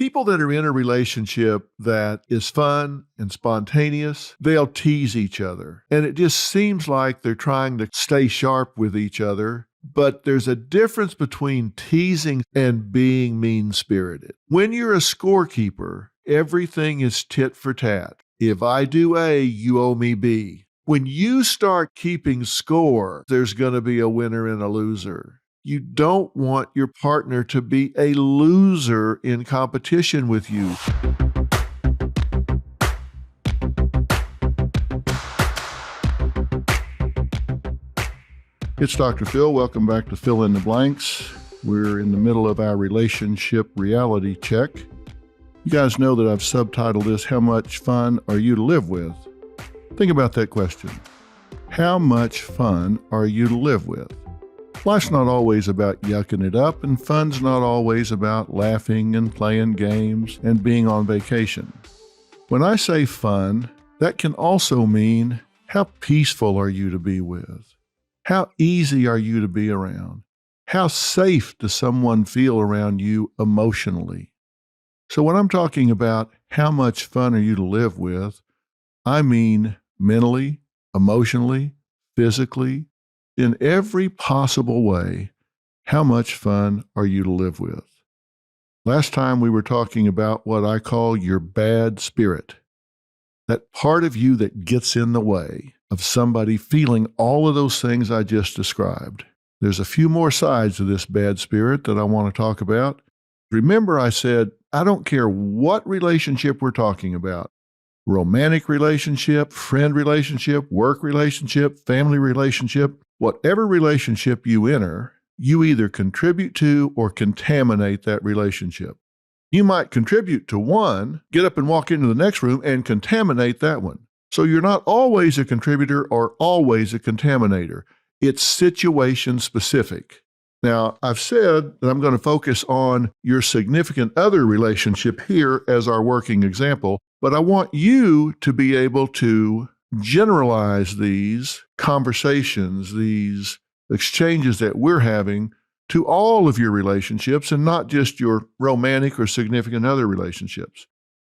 People that are in a relationship that is fun and spontaneous, they'll tease each other. And it just seems like they're trying to stay sharp with each other. But there's a difference between teasing and being mean-spirited. When you're a scorekeeper, everything is tit for tat. If I do A, you owe me B. When you start keeping score, there's going to be a winner and a loser. You don't want your partner to be a loser in competition with you. It's Dr. Phil. Welcome back to Fill in the Blanks. We're in the middle of our relationship reality check. You guys know that I've subtitled this, How Much Fun Are You to Live With? Think about that question. How much fun are you to live with? Life's not always about yucking it up, and fun's not always about laughing and playing games and being on vacation. When I say fun, that can also mean how peaceful are you to be with? How easy are you to be around? How safe does someone feel around you emotionally? So when I'm talking about how much fun are you to live with, I mean mentally, emotionally, physically, in every possible way. How much fun are you to live with? Last time we were talking about what I call your bad spirit, that part of you that gets in the way of somebody feeling all of those things I just described. There's a few more sides of this bad spirit that I want to talk about. Remember, I said, I don't care what relationship we're talking about. Romantic relationship, friend relationship, work relationship, family relationship, whatever relationship you enter, you either contribute to or contaminate that relationship. You might contribute to one, get up and walk into the next room and contaminate that one. So you're not always a contributor or always a contaminator. It's situation specific. Now, I've said that I'm going to focus on your significant other relationship here as our working example, but I want you to be able to generalize these conversations, these exchanges that we're having to all of your relationships and not just your romantic or significant other relationships.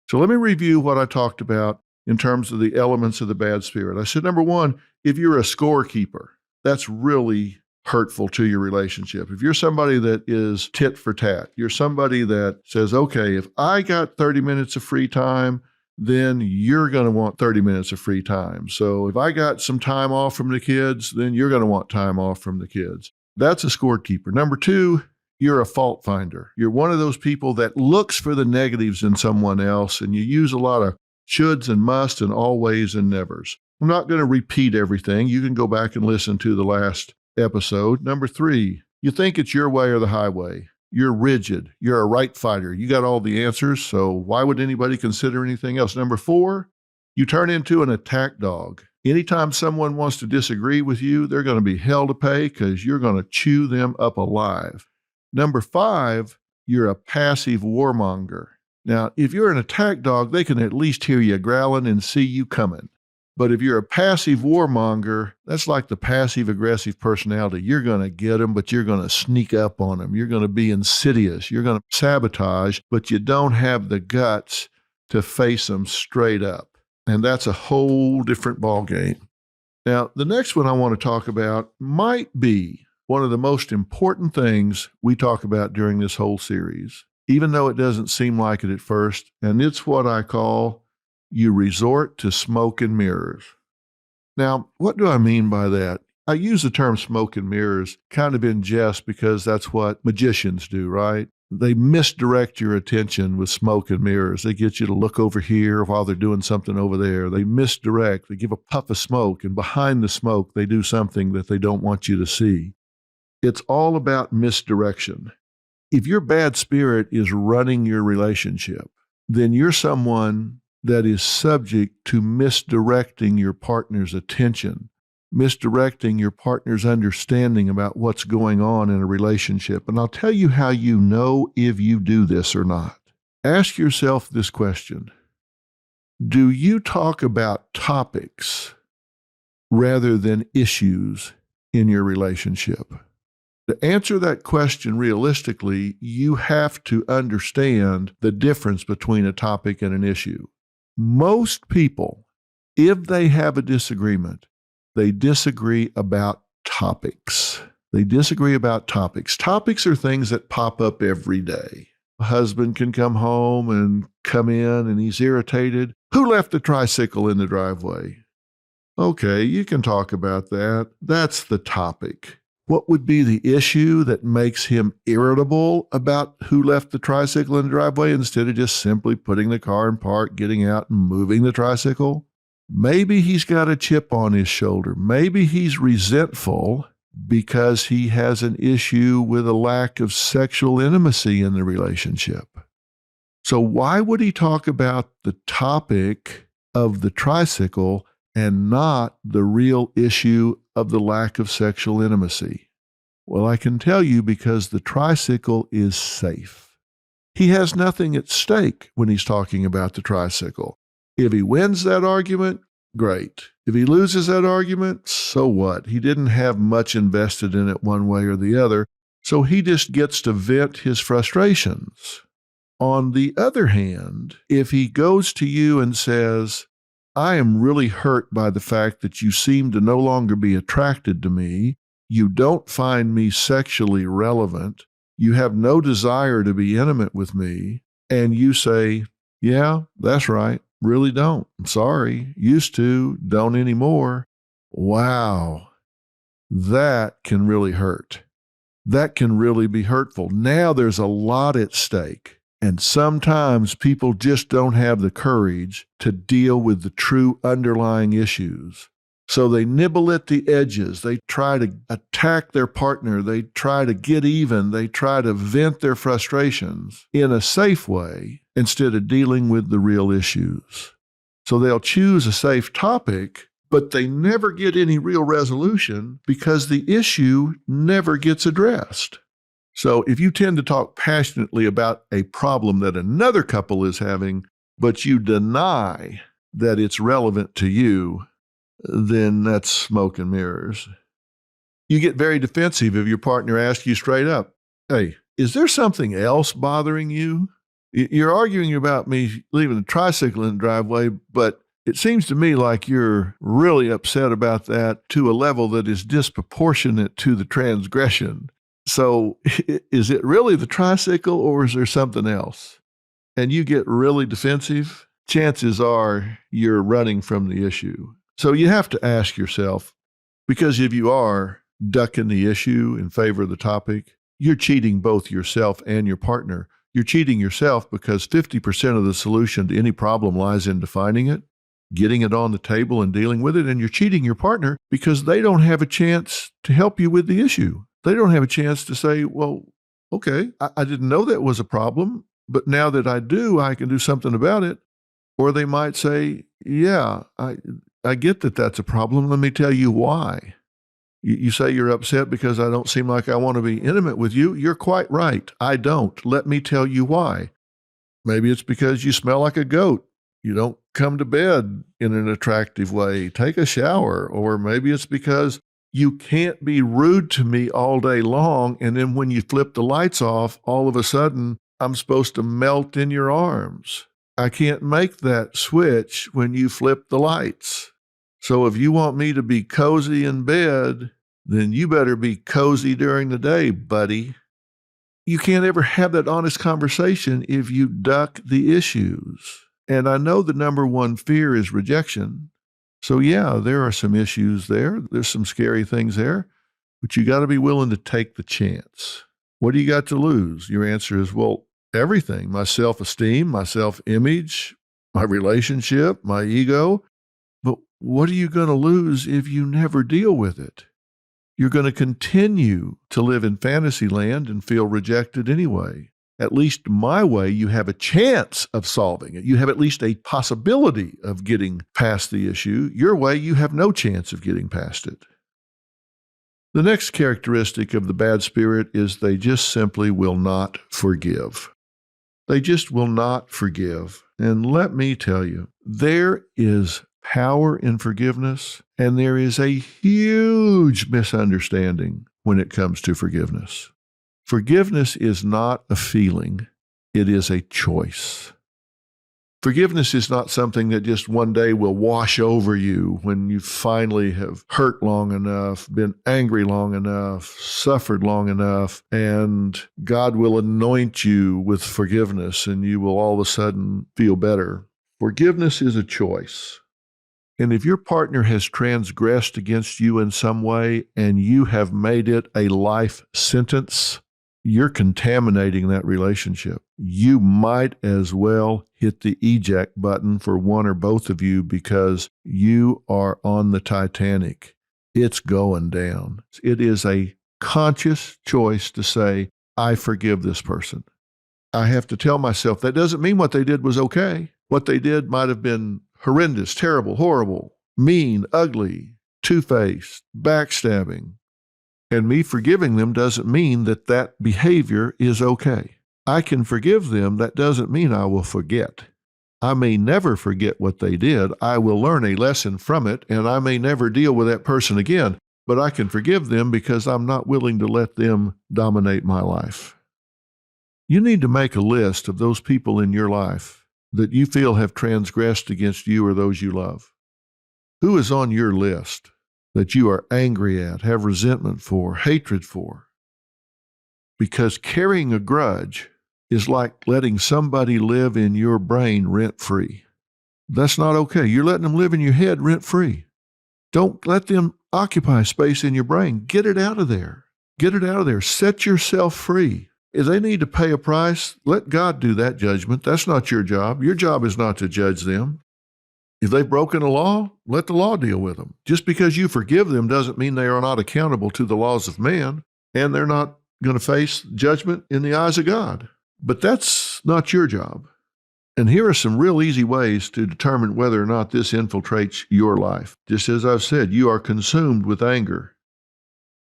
So let me review what I talked about in terms of the elements of the bad spirit. I said, number one, if you're a scorekeeper, that's really hurtful to your relationship. If you're somebody that is tit for tat, you're somebody that says, okay, if I got 30 minutes of free time, then you're going to want 30 minutes of free time. So if I got some time off from the kids, then you're going to want time off from the kids. That's a scorekeeper. Number two, you're a fault finder. You're one of those people that looks for the negatives in someone else, and you use a lot of shoulds and musts and always and nevers. I'm not going to repeat everything. You can go back and listen to the last episode. Number three, you think it's your way or the highway. You're rigid. You're a right fighter. You got all the answers, so why would anybody consider anything else? Number four, you turn into an attack dog. Anytime someone wants to disagree with you, they're going to be hell to pay because you're going to chew them up alive. Number five, you're a passive warmonger. Now, if you're an attack dog, they can at least hear you growling and see you coming. But if you're a passive warmonger, that's like the passive-aggressive personality. You're going to get them, but you're going to sneak up on them. You're going to be insidious. You're going to sabotage, but you don't have the guts to face them straight up. And that's a whole different ballgame. Now, the next one I want to talk about might be one of the most important things we talk about during this whole series, even though it doesn't seem like it at first, and it's what I call you resort to smoke and mirrors. Now, what do I mean by that? I use the term smoke and mirrors kind of in jest because that's what magicians do, right? They misdirect your attention with smoke and mirrors. They get you to look over here while they're doing something over there. They misdirect. They give a puff of smoke, and behind the smoke, they do something that they don't want you to see. It's all about misdirection. If your bad spirit is running your relationship, then you're someone that is subject to misdirecting your partner's attention, misdirecting your partner's understanding about what's going on in a relationship. And I'll tell you how you know if you do this or not. Ask yourself this question. Do you talk about topics rather than issues in your relationship? To answer that question realistically, you have to understand the difference between a topic and an issue. Most people, if they have a disagreement, they disagree about topics. They disagree about topics. Topics are things that pop up every day. A husband can come home and come in and he's irritated. Who left the tricycle in the driveway? Okay, you can talk about that. That's the topic. What would be the issue that makes him irritable about who left the tricycle in the driveway instead of just simply putting the car in park, getting out and moving the tricycle? Maybe he's got a chip on his shoulder. Maybe he's resentful because he has an issue with a lack of sexual intimacy in the relationship. So why would he talk about the topic of the tricycle and not the real issue of the lack of sexual intimacy? Well, I can tell you because the tricycle is safe. He has nothing at stake when he's talking about the tricycle. If he wins that argument, great. If he loses that argument, so what? He didn't have much invested in it one way or the other, so he just gets to vent his frustrations. On the other hand, if he goes to you and says, I am really hurt by the fact that you seem to no longer be attracted to me, you don't find me sexually relevant, you have no desire to be intimate with me, and you say, yeah, that's right, really don't. I'm sorry, used to, don't anymore. Wow, that can really hurt. That can really be hurtful. Now there's a lot at stake. And sometimes people just don't have the courage to deal with the true underlying issues. So they nibble at the edges. They try to attack their partner. They try to get even. They try to vent their frustrations in a safe way instead of dealing with the real issues. So they'll choose a safe topic, but they never get any real resolution because the issue never gets addressed. So if you tend to talk passionately about a problem that another couple is having, but you deny that it's relevant to you, then that's smoke and mirrors. You get very defensive if your partner asks you straight up, hey, is there something else bothering you? You're arguing about me leaving the tricycle in the driveway, but it seems to me like you're really upset about that to a level that is disproportionate to the transgression. So is it really the tricycle or is there something else? And you get really defensive, chances are you're running from the issue. So you have to ask yourself, because if you are ducking the issue in favor of the topic, you're cheating both yourself and your partner. You're cheating yourself because 50% of the solution to any problem lies in defining it, getting it on the table and dealing with it. And you're cheating your partner because they don't have a chance to help you with the issue. They don't have a chance to say, well, okay, I didn't know that was a problem, but now that I do, I can do something about it. Or they might say, yeah, I get that that's a problem. Let me tell you why. You say you're upset because I don't seem like I want to be intimate with you. You're quite right. I don't. Let me tell you why. Maybe it's because you smell like a goat. You don't come to bed in an attractive way. Take a shower. Or maybe it's because you can't be rude to me all day long, and then when you flip the lights off, all of a sudden, I'm supposed to melt in your arms. I can't make that switch when you flip the lights. So if you want me to be cozy in bed, then you better be cozy during the day, buddy. You can't ever have that honest conversation if you duck the issues. And I know the number one fear is rejection. So yeah, there are some issues there. There's some scary things there, but you got to be willing to take the chance. What do you got to lose? Your answer is, well, everything. My self-esteem, my self-image, my relationship, my ego. But what are you going to lose if you never deal with it? You're going to continue to live in fantasy land and feel rejected anyway. At least my way, you have a chance of solving it. You have at least a possibility of getting past the issue. Your way, you have no chance of getting past it. The next characteristic of the bad spirit is they just simply will not forgive. They just will not forgive. And let me tell you, there is power in forgiveness, and there is a huge misunderstanding when it comes to forgiveness. Forgiveness is not a feeling, it is a choice. Forgiveness is not something that just one day will wash over you when you finally have hurt long enough, been angry long enough, suffered long enough, and God will anoint you with forgiveness and you will all of a sudden feel better. Forgiveness is a choice. And if your partner has transgressed against you in some way and you have made it a life sentence, you're contaminating that relationship. You might as well hit the eject button for one or both of you because you are on the Titanic. It's going down. It is a conscious choice to say, I forgive this person. I have to tell myself that doesn't mean what they did was okay. What they did might have been horrendous, terrible, horrible, mean, ugly, two-faced, backstabbing. And me forgiving them doesn't mean that that behavior is okay. I can forgive them. That doesn't mean I will forget. I may never forget what they did. I will learn a lesson from it, and I may never deal with that person again. But I can forgive them because I'm not willing to let them dominate my life. You need to make a list of those people in your life that you feel have transgressed against you or those you love. Who is on your list that you are angry at, have resentment for, hatred for? Because carrying a grudge is like letting somebody live in your brain rent-free. That's not okay. You're letting them live in your head rent-free. Don't let them occupy space in your brain. Get it out of there. Get it out of there. Set yourself free. If they need to pay a price, let God do that judgment. That's not your job. Your job is not to judge them. If they've broken a law, let the law deal with them. Just because you forgive them doesn't mean they are not accountable to the laws of man, and they're not going to face judgment in the eyes of God. But that's not your job. And here are some real easy ways to determine whether or not this infiltrates your life. Just as I've said, you are consumed with anger.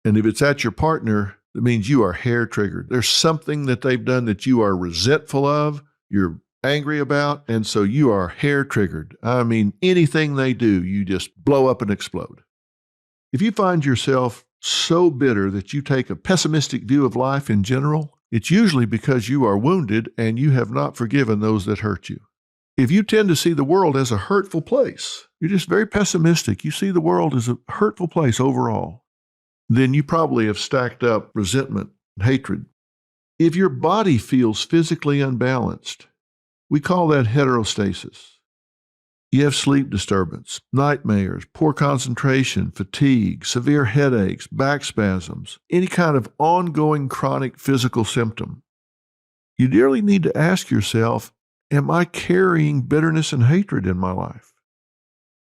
And if it's at your partner, it means you are hair-triggered. There's something that they've done that you are resentful of, you're angry about, and so you are hair-triggered. I mean, anything they do, you just blow up and explode. If you find yourself so bitter that you take a pessimistic view of life in general, it's usually because you are wounded and you have not forgiven those that hurt you. If you tend to see the world as a hurtful place, you're just very pessimistic, you see the world as a hurtful place overall, then you probably have stacked up resentment and hatred. If your body feels physically unbalanced, we call that heterostasis. You have sleep disturbance, nightmares, poor concentration, fatigue, severe headaches, back spasms, any kind of ongoing chronic physical symptom. You really need to ask yourself, am I carrying bitterness and hatred in my life?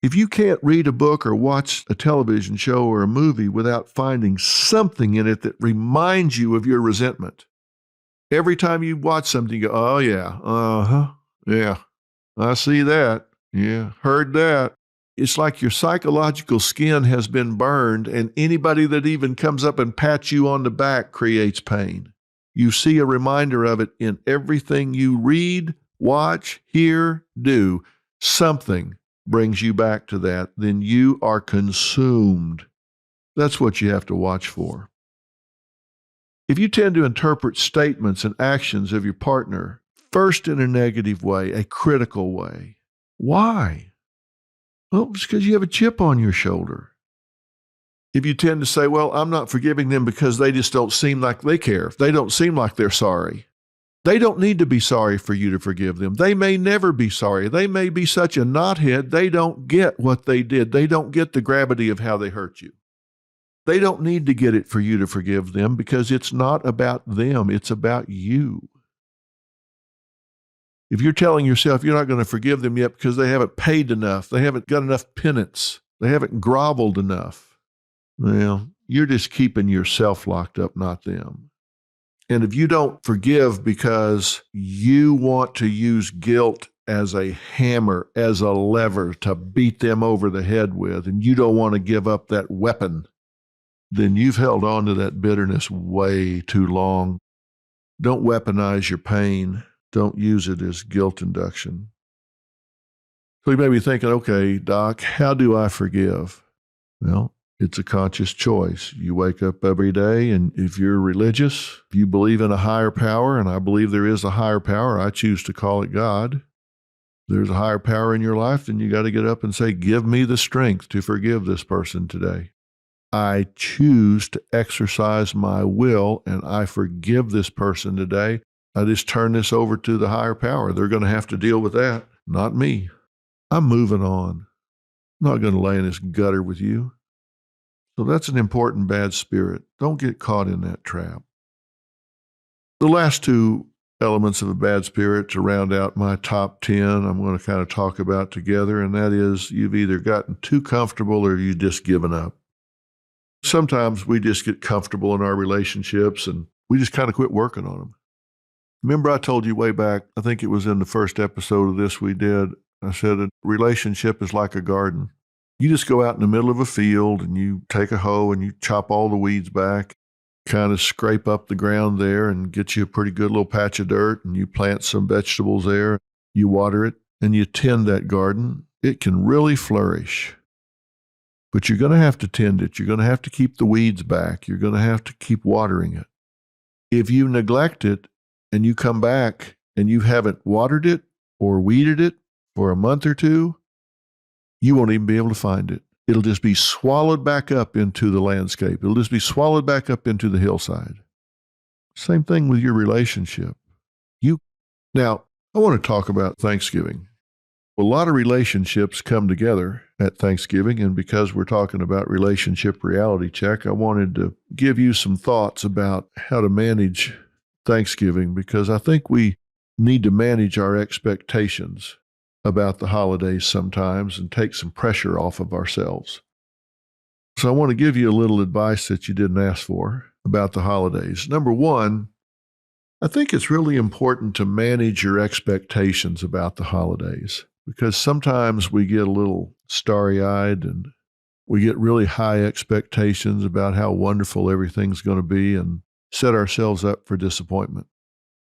If you can't read a book or watch a television show or a movie without finding something in it that reminds you of your resentment, every time you watch something, you go, oh yeah, yeah, I see that. Yeah, heard that. It's like your psychological skin has been burned, and anybody that even comes up and pats you on the back creates pain. You see a reminder of it in everything you read, watch, hear, do. Something brings you back to that. Then you are consumed. That's what you have to watch for. If you tend to interpret statements and actions of your partner first in a negative way, a critical way, why? Well, it's because you have a chip on your shoulder. If you tend to say, well, I'm not forgiving them because they just don't seem like they care. They don't seem like they're sorry. They don't need to be sorry for you to forgive them. They may never be sorry. They may be such a knothead, they don't get what they did. They don't get the gravity of how they hurt you. They don't need to get it for you to forgive them because it's not about them. It's about you. If you're telling yourself you're not going to forgive them yet because they haven't paid enough, they haven't got enough penance, they haven't groveled enough, well, you're just keeping yourself locked up, not them. And if you don't forgive because you want to use guilt as a hammer, as a lever to beat them over the head with, and you don't want to give up that weapon, then you've held on to that bitterness way too long. Don't weaponize your pain. Don't use it as guilt induction. So you may be thinking, okay, Doc, how do I forgive? Well, It's a conscious choice. You wake up every day, and if you're religious, if you believe in a higher power, and I believe there is a higher power, I choose to call it God. There's a higher power in your life, then you got to get up and say, give me the strength to forgive this person today. I choose to exercise my will, and I forgive this person today. I just turn this over to the higher power. They're going to have to deal with that, not me. I'm moving on. I'm not going to lay in this gutter with you. So that's an important bad spirit. Don't get caught in that trap. The last two elements of a bad spirit to round out my top 10, I'm going to kind of talk about together, and that is you've either gotten too comfortable or you've just given up. Sometimes we just get comfortable in our relationships and we just kind of quit working on them. Remember I told you way back, I think it was in the first episode of this we did, I said a relationship is like a garden. You just go out in the middle of a field and you take a hoe and you chop all the weeds back, kind of scrape up the ground there and get you a pretty good little patch of dirt, and you plant some vegetables there. You water it and you tend that garden. It can really flourish. But you're going to have to tend it. You're going to have to keep the weeds back. You're going to have to keep watering it. If you neglect it and you come back and you haven't watered it or weeded it for a month or two, you won't even be able to find it. It'll just be swallowed back up into the landscape. It'll just be swallowed back up into the hillside. Same thing with your relationship. Now, I want to talk about Thanksgiving. A lot of relationships come together at Thanksgiving, and because we're talking about relationship reality check, I wanted to give you some thoughts about how to manage Thanksgiving, because I think we need to manage our expectations about the holidays sometimes and take some pressure off of ourselves. So I want to give you a little advice that you didn't ask for about the holidays. Number one, I think it's really important to manage your expectations about the holidays, because sometimes we get a little starry-eyed and we get really high expectations about how wonderful everything's going to be and set ourselves up for disappointment.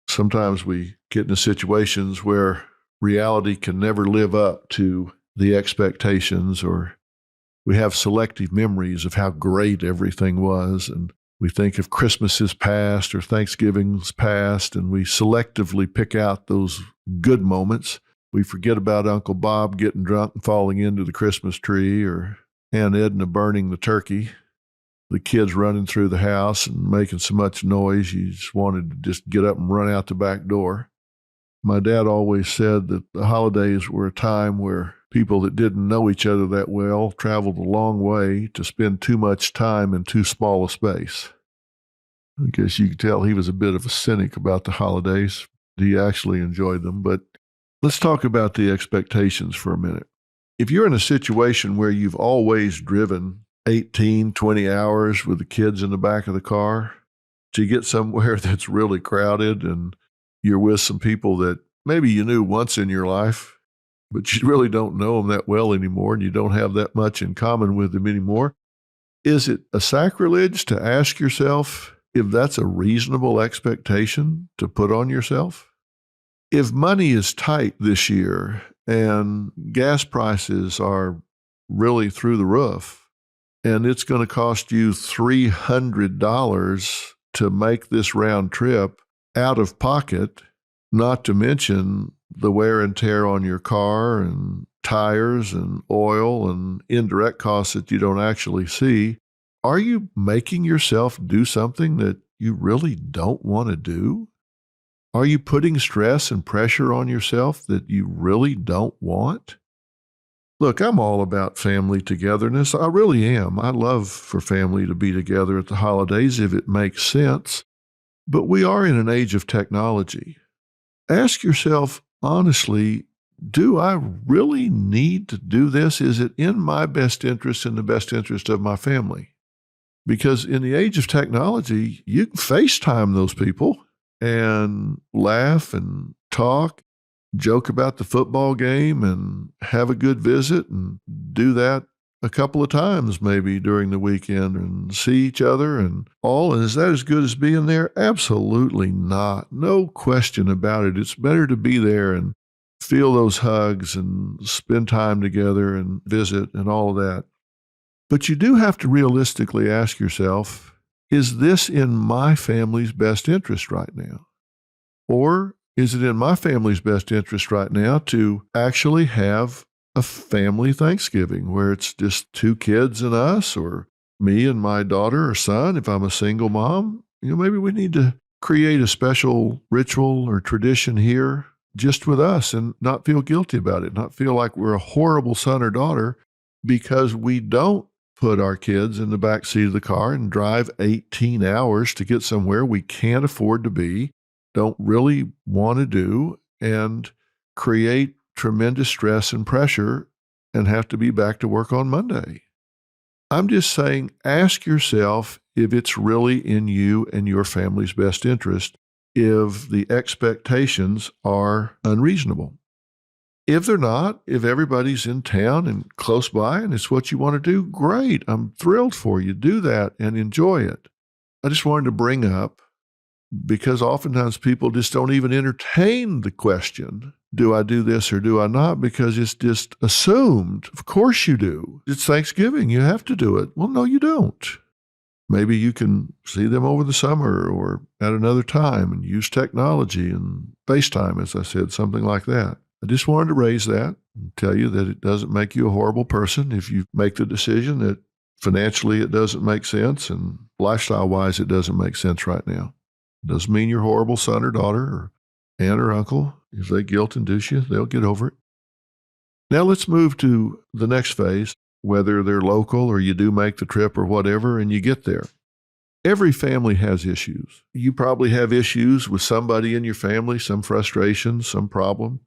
Sometimes we get into situations where reality can never live up to the expectations, or we have selective memories of how great everything was, and we think of Christmas is past or Thanksgiving's past, and we selectively pick out those good moments. We forget about Uncle Bob getting drunk and falling into the Christmas tree, or Aunt Edna burning the turkey, the kids running through the house and making so much noise you just wanted to just get up and run out the back door. My dad always said that the holidays were a time where people that didn't know each other that well traveled a long way to spend too much time in too small a space. I guess you could tell he was a bit of a cynic about the holidays. He actually enjoyed them. But let's talk about the expectations for a minute. If you're in a situation where you've always driven 18, 20 hours with the kids in the back of the car to get somewhere that's really crowded, and you're with some people that maybe you knew once in your life, but you really don't know them that well anymore, and you don't have that much in common with them anymore, is it a sacrilege to ask yourself if that's a reasonable expectation to put on yourself? If money is tight this year and gas prices are really through the roof, and it's going to cost you $300 to make this round trip out of pocket, not to mention the wear and tear on your car and tires and oil and indirect costs that you don't actually see, are you making yourself do something that you really don't want to do? Are you putting stress and pressure on yourself that you really don't want? Look, I'm all about family togetherness. I really am. I love for family to be together at the holidays if it makes sense. But we are in an age of technology. Ask yourself honestly, do I really need to do this? Is it in my best interest and the best interest of my family? Because in the age of technology, you can FaceTime those people and laugh and talk, joke about the football game and have a good visit, and do that a couple of times maybe during the weekend and see each other and all. And is that as good as being there? Absolutely not. No question about it. It's better to be there and feel those hugs and spend time together and visit and all of that. But you do have to realistically ask yourself, is this in my family's best interest right now? Or is it in my family's best interest right now to actually have a family Thanksgiving where it's just 2 kids and us, or me and my daughter or son if I'm a single mom? Maybe we need to create a special ritual or tradition here just with us and not feel guilty about it, not feel like we're a horrible son or daughter because we don't put our kids in the back seat of the car and drive 18 hours to get somewhere we can't afford to be, don't really want to do, and create tremendous stress and pressure and have to be back to work on Monday. I'm just saying, ask yourself if it's really in you and your family's best interest, if the expectations are unreasonable. If they're not, if everybody's in town and close by and it's what you want to do, great. I'm thrilled for you. Do that and enjoy it. I just wanted to bring up, because oftentimes people just don't even entertain the question, do I do this or do I not? Because it's just assumed. Of course you do. It's Thanksgiving. You have to do it. Well, no, you don't. Maybe you can see them over the summer or at another time and use technology and FaceTime, as I said, something like that. I just wanted to raise that and tell you that it doesn't make you a horrible person if you make the decision that financially it doesn't make sense and lifestyle-wise it doesn't make sense right now. It doesn't mean you're a horrible son or daughter or aunt or uncle. If they guilt-induce you, they'll get over it. Now let's move to the next phase, whether they're local or you do make the trip or whatever, and you get there. Every family has issues. You probably have issues with somebody in your family, some frustration, some problem.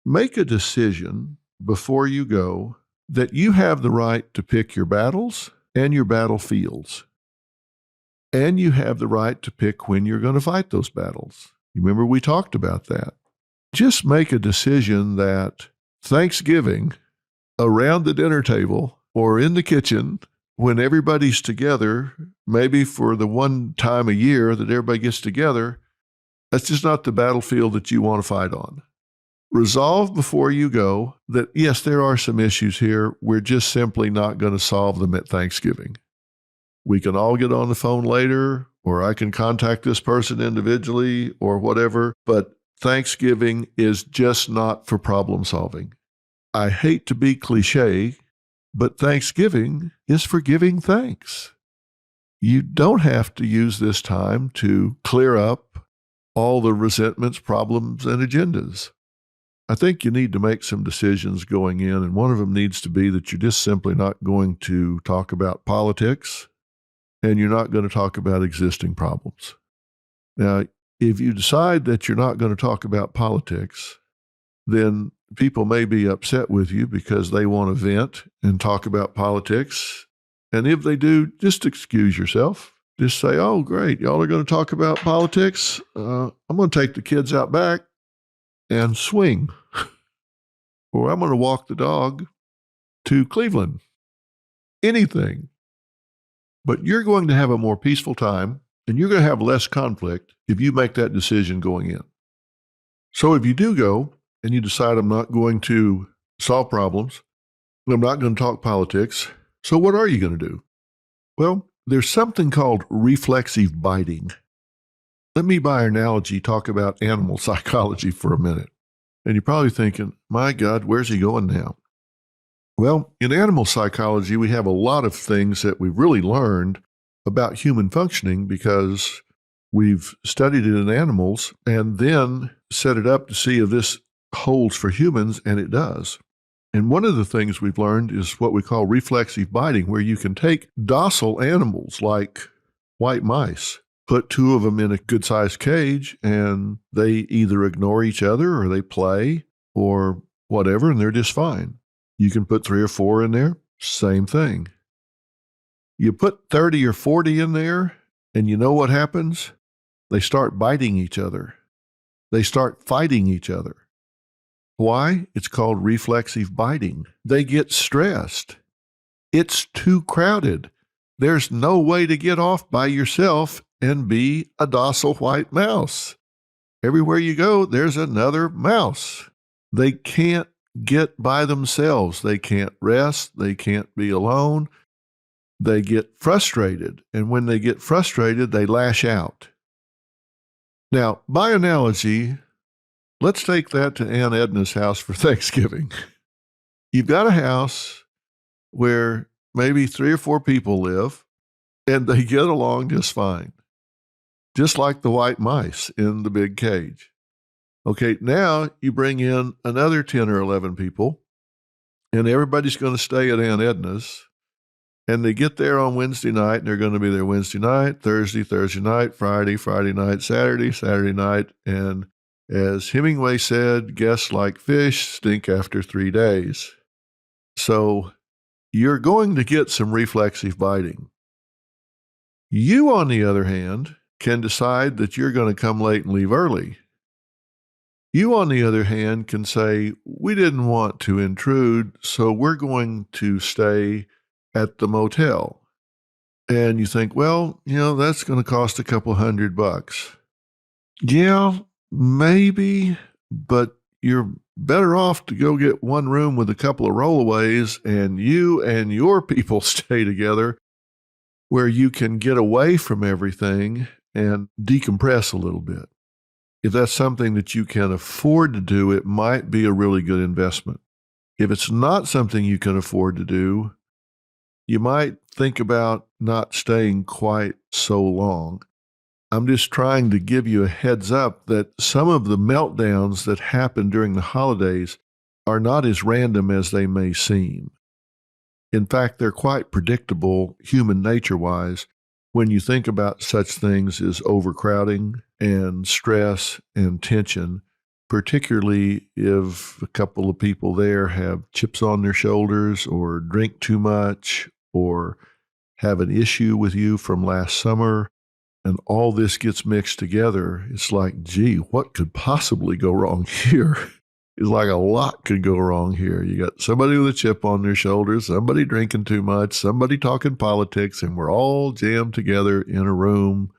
Make a decision before you go that you have the right to pick your battles and your battlefields. And you have the right to pick when you're going to fight those battles. You remember we talked about that. Just make a decision that Thanksgiving, around the dinner table or in the kitchen, when everybody's together, maybe for the one time a year that everybody gets together, that's just not the battlefield that you want to fight on. Resolve before you go that, yes, there are some issues here. We're just simply not going to solve them at Thanksgiving. We can all get on the phone later, or I can contact this person individually or whatever, but Thanksgiving is just not for problem solving. I hate to be cliche, but Thanksgiving is for giving thanks. You don't have to use this time to clear up all the resentments, problems, and agendas. I think you need to make some decisions going in, and one of them needs to be that you're just simply not going to talk about politics, and you're not going to talk about existing problems. Now, if you decide that you're not going to talk about politics, then people may be upset with you because they want to vent and talk about politics. And if they do, just excuse yourself. Just say, oh, great, y'all are going to talk about politics. I'm going to take the kids out back and swing. Or I'm going to walk the dog to Cleveland. Anything. But you're going to have a more peaceful time, and you're going to have less conflict if you make that decision going in. So if you do go and you decide I'm not going to solve problems, I'm not going to talk politics, so what are you going to do? Well, there's something called reflexive biting. Let me, by analogy, talk about animal psychology for a minute. And you're probably thinking, my God, where's he going now? Well, in animal psychology, we have a lot of things that we've really learned about human functioning because we've studied it in animals and then set it up to see if this holds for humans, and it does. And one of the things we've learned is what we call reflexive biting, where you can take docile animals like white mice, put 2 of them in a good-sized cage, and they either ignore each other or they play or whatever, and they're just fine. You can put 3 or 4 in there, same thing. You put 30 or 40 in there, and you know what happens? They start biting each other. They start fighting each other. Why? It's called reflexive biting. They get stressed. It's too crowded. There's no way to get off by yourself and be a docile white mouse. Everywhere you go, there's another mouse. They can't get by themselves. They can't rest. They can't be alone. they get frustrated. And when they get frustrated, they lash out. Now, by analogy, let's take that to Aunt Edna's house for Thanksgiving. You've got a house where maybe 3 or 4 people live, and they get along just fine, just like the white mice in the big cage. Okay, now you bring in another 10 or 11 people, and everybody's going to stay at Aunt Edna's, and they get there on Wednesday night, and they're going to be there Wednesday night, Thursday night, Friday night, Saturday night, and as Hemingway said, guests like fish stink after 3 days. So you're going to get some reflexive biting. You, on the other hand, can decide that you're going to come late and leave early. You, on the other hand, can say, we didn't want to intrude, so we're going to stay at the motel. And you think, well, that's going to cost a couple $100. Yeah, maybe, but you're better off to go get one room with a couple of rollaways and you and your people stay together where you can get away from everything and decompress a little bit. If that's something that you can afford to do, it might be a really good investment. If it's not something you can afford to do, you might think about not staying quite so long. I'm just trying to give you a heads up that some of the meltdowns that happen during the holidays are not as random as they may seem. In fact, they're quite predictable human nature-wise when you think about such things as overcrowding and stress and tension, particularly if a couple of people there have chips on their shoulders or drink too much or have an issue with you from last summer, and all this gets mixed together. It's like, gee, what could possibly go wrong here? It's like a lot could go wrong here. You got somebody with a chip on their shoulder, somebody drinking too much, somebody talking politics, and we're all jammed together in a room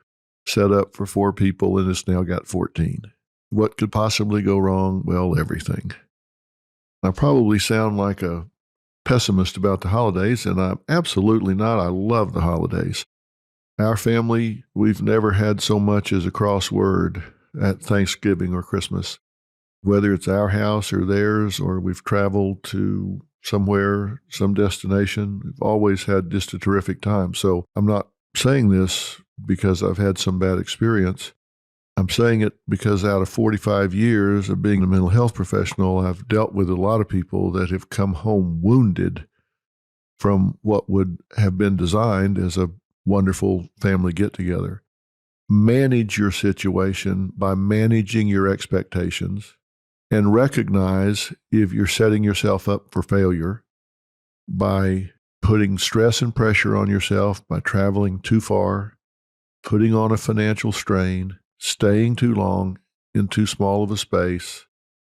set up for 4 people, and it's now got 14. What could possibly go wrong? Well, everything. I probably sound like a pessimist about the holidays, and I'm absolutely not. I love the holidays. Our family, we've never had so much as a crossword at Thanksgiving or Christmas. Whether it's our house or theirs, or we've traveled to somewhere, some destination, we've always had just a terrific time. So I'm not saying this because I've had some bad experience. I'm saying it because out of 45 years of being a mental health professional, I've dealt with a lot of people that have come home wounded from what would have been designed as a wonderful family get-together. Manage your situation by managing your expectations and recognize if you're setting yourself up for failure by putting stress and pressure on yourself by traveling too far, putting on a financial strain, staying too long in too small of a space,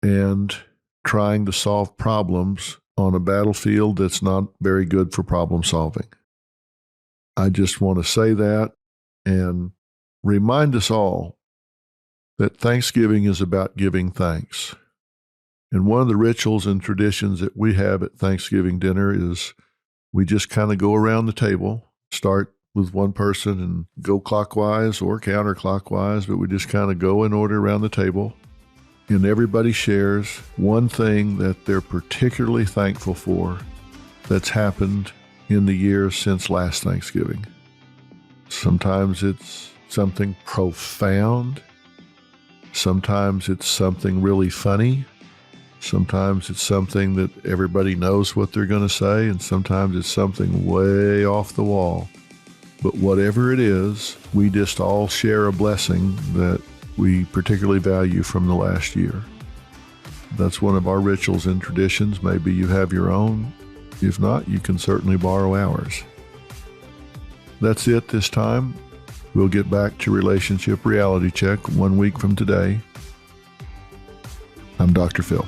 and trying to solve problems on a battlefield that's not very good for problem solving. I just want to say that and remind us all that Thanksgiving is about giving thanks. And one of the rituals and traditions that we have at Thanksgiving dinner is we just kind of go around the table, start with one person and go clockwise or counterclockwise, but we just kind of go in order around the table. And everybody shares one thing that they're particularly thankful for that's happened in the years since last Thanksgiving. Sometimes it's something profound. Sometimes it's something really funny. Sometimes it's something that everybody knows what they're going to say, and sometimes it's something way off the wall. But whatever it is, we just all share a blessing that we particularly value from the last year. That's one of our rituals and traditions. Maybe you have your own. If not, you can certainly borrow ours. That's it this time. We'll get back to Relationship Reality Check 1 week from today. I'm Dr. Phil.